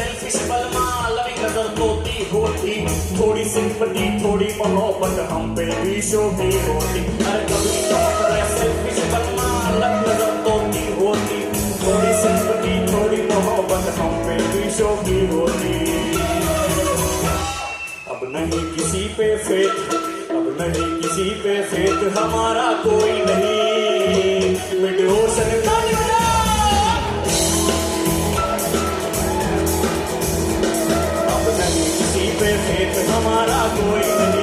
Selfish बलमा loving नजर तोती होती, थोड़ी सिंपटी थोड़ी मोहब्बत हम पे भी शोभी होती। अरे कभी तो सेल्फिश बलमा लविंग नजर तोती होती, थोड़ी सिंपटी थोड़ी मोहब्बत हम पे भी शोभी होती। अब नहीं किसी पे फेथ, अब नहीं किसी पे फेथ, हमारा कोई नहीं। मिड ओशन अब नहीं किसी पे फेथ, हमारा कोई नहीं।